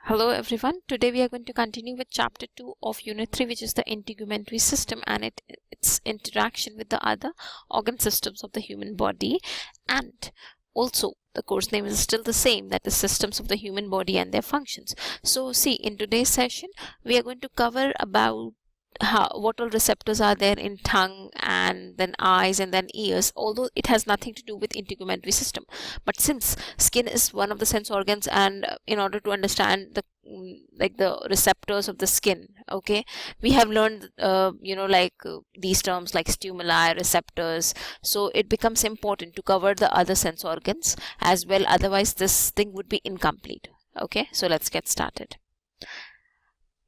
Hello everyone. Today we are going to continue with chapter 2 of unit 3, which is the integumentary system and its interaction with the other organ systems of the human body. And also the course name is still the same, that is systems of the human body and their functions. So see, in today's session we are going to cover about what all receptors are there in tongue and then eyes and then ears, although it has nothing to do with integumentary system. But since skin is one of the sense organs, and in order to understand the receptors of the skin, okay, we have learned these terms like stimuli, receptors, so it becomes important to cover the other sense organs as well, otherwise this thing would be incomplete. Okay, so let's get started.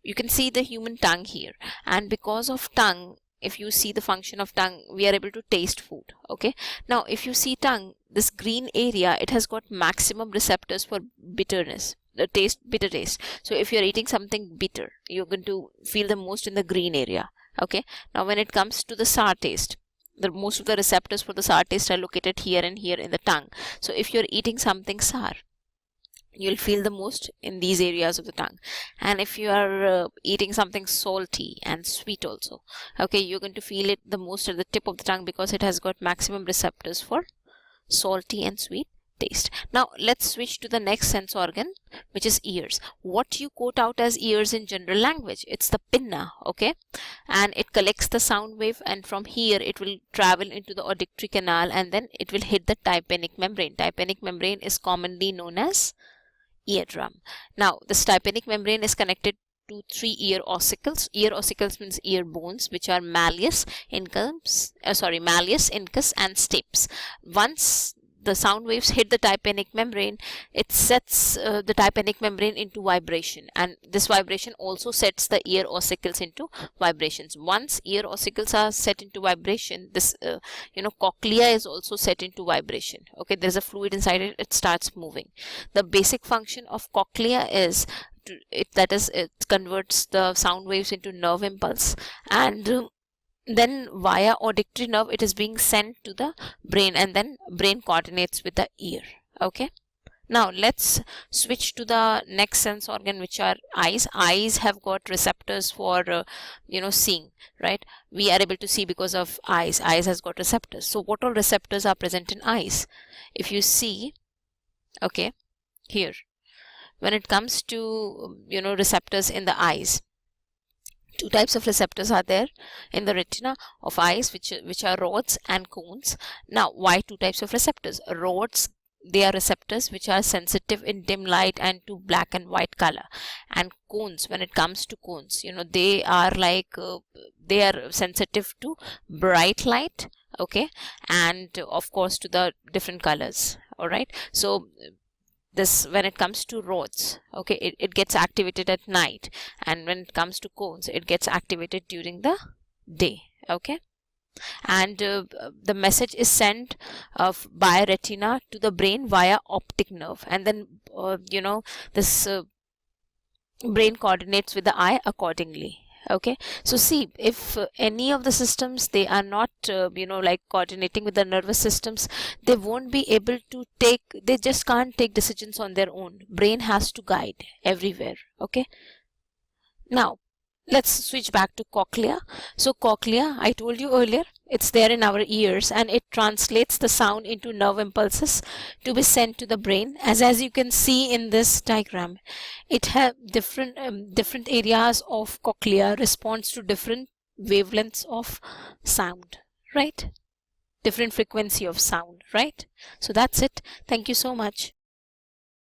You can see the human tongue here, and because of tongue, if you see the function of tongue, we are able to taste food. Okay, now if you see tongue, this green area, it has got maximum receptors for bitterness, the taste, bitter taste. So if you're eating something bitter, you're going to feel the most in the green area. Okay, now when it comes to the sour taste, most of the receptors for the sour taste are located here and here in the tongue. So if you're eating something sour, you'll feel the most in these areas of the tongue. And if you are eating something salty and sweet also, okay, you're going to feel it the most at the tip of the tongue because it has got maximum receptors for salty and sweet taste. Now let's switch to the next sense organ, which is ears. What you quote out as ears in general language, it's the pinna. Okay, and it collects the sound wave, and from here it will travel into the auditory canal and then it will hit the tympanic membrane. Tympanic membrane is commonly known as eardrum. Now this tympanic membrane is connected to 3 ear ossicles. Ear ossicles means ear bones, which are malleus, incus, and stapes. Once the sound waves hit the tympanic membrane, it sets the tympanic membrane into vibration, and this vibration also sets the ear ossicles into vibrations. Once ear ossicles are set into vibration, this cochlea is also set into vibration. Okay, there's a fluid inside it, it starts moving. The basic function of cochlea is it converts the sound waves into nerve impulse, and then via auditory nerve it is being sent to the brain, and then brain coordinates with the ear. Okay, now let's switch to the next sense organ, which are eyes. Eyes have got receptors for seeing, right? We are able to see because of eyes. Eyes has got receptors. So what all receptors are present in eyes? If you see, okay, here, when it comes to receptors in the eyes, two types of receptors are there in the retina of eyes, which are rods and cones. Now why two types of receptors? Rods, they are receptors which are sensitive in dim light and to black and white color, and cones, when it comes to cones, they are like they are sensitive to bright light, okay, and of course to the different colors. All right, so this, when it comes to rods, okay, it gets activated at night, and when it comes to cones, it gets activated during the day. Okay, and the message is sent by retina to the brain via optic nerve, and then this brain coordinates with the eye accordingly. Okay, so see, if any of the systems, they are not coordinating with the nervous systems, they won't be able to they just can't take decisions on their own. Brain has to guide everywhere. Okay, now let's switch back to cochlea. So cochlea, I told you earlier, it's there in our ears, and it translates the sound into nerve impulses to be sent to the brain. As you can see in this diagram, it have different areas of cochlea responds to different wavelengths of sound, right? Different frequency of sound, right? So that's it. Thank you so much.